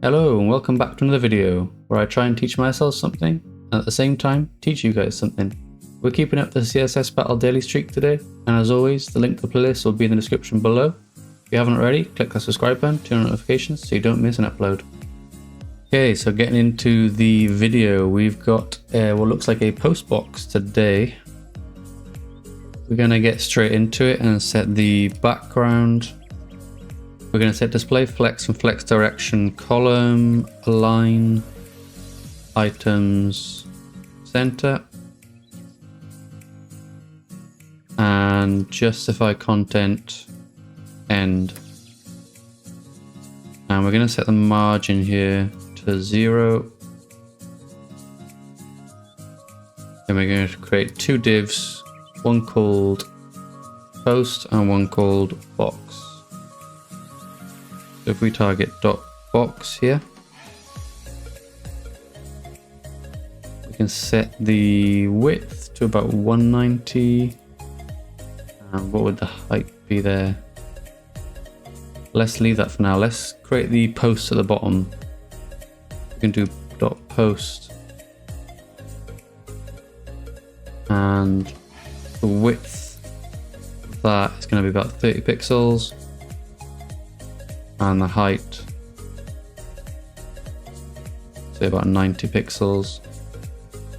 Hello and welcome back to another video where I try and teach myself something and at the same time teach you guys something. We're keeping up the CSS battle daily streak today, and as always the link to the playlist will be in the description below. If you haven't already, click the subscribe button, turn on notifications so you don't miss an upload. Okay, so getting into the video, we've got what looks like a post box today. We're going to get straight into it and set the background. We're going to set display flex and flex direction, column, align, items, center, and justify content, end. And we're going to set the margin here to 0. And we're going to create two divs, one called post and one called box. So if we target dot box here, we can set the width to about 190. And what would the height be there? Let's leave that for now. Let's create the post at the bottom. We can do dot post, and the width of that is going to be about 30 pixels. And the height, say about 90 pixels.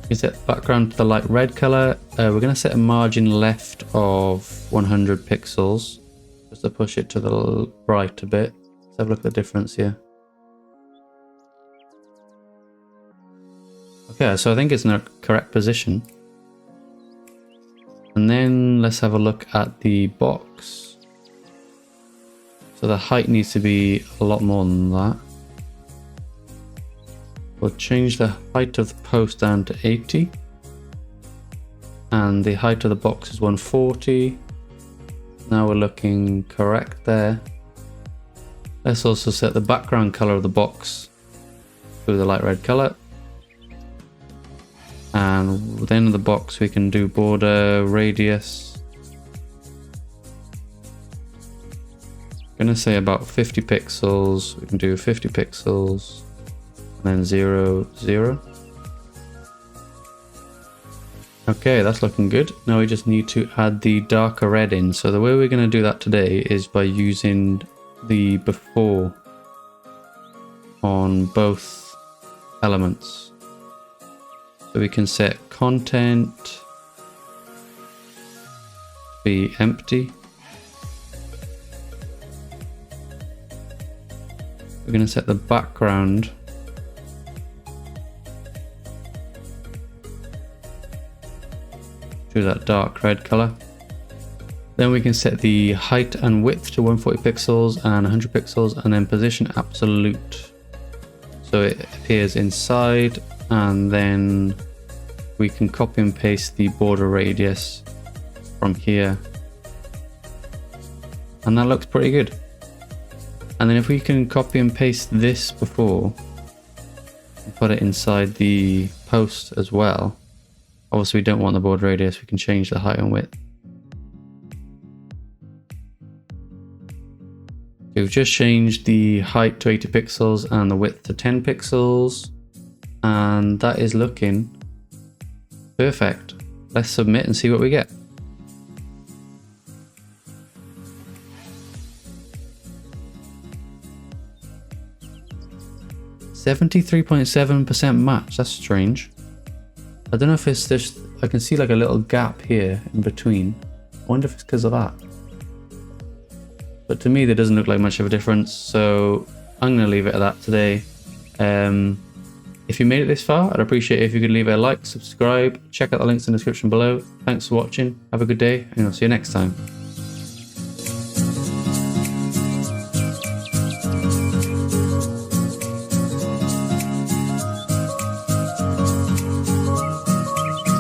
You set the background to the light red color. We're going to set a margin left of 100 pixels just to push it to the right a bit. Let's have a look at the difference here. Okay, so I think it's in the correct position. And then let's have a look at the box. So the height needs to be a lot more than that. We'll change the height of the post down to 80. And the height of the box is 140. Now we're looking correct there. Let's also set the background color of the box to the light red color. And within the box we can do border, radius. I'm going to say about 50 pixels. We can do 50 pixels and then 0, 0. Okay, that's looking good. Now we just need to add the darker red in. So the way we're going to do that today is by using the before on both elements. So we can set content to be empty. We're going to set the background to that dark red color. Then we can set the height and width to 140 pixels and 100 pixels, and then position absolute so it appears inside, and then we can copy and paste the border radius from here, and that looks pretty good. And then if we can copy and paste this before and put it inside the post as well. Obviously we don't want the border radius, we can change the height and width. We've just changed the height to 80 pixels and the width to 10 pixels. And that is looking perfect. Let's submit and see what we get. .7% match. That's strange. I don't know if it's just, I can see like a little gap here in between. I wonder if it's because of that. But to me there doesn't look like much of a difference, so I'm going to leave it at that today. If you made it this far, I'd appreciate it if you could leave a like, subscribe, check out the links in the description below. Thanks for watching, have a good day, and I'll see you next time.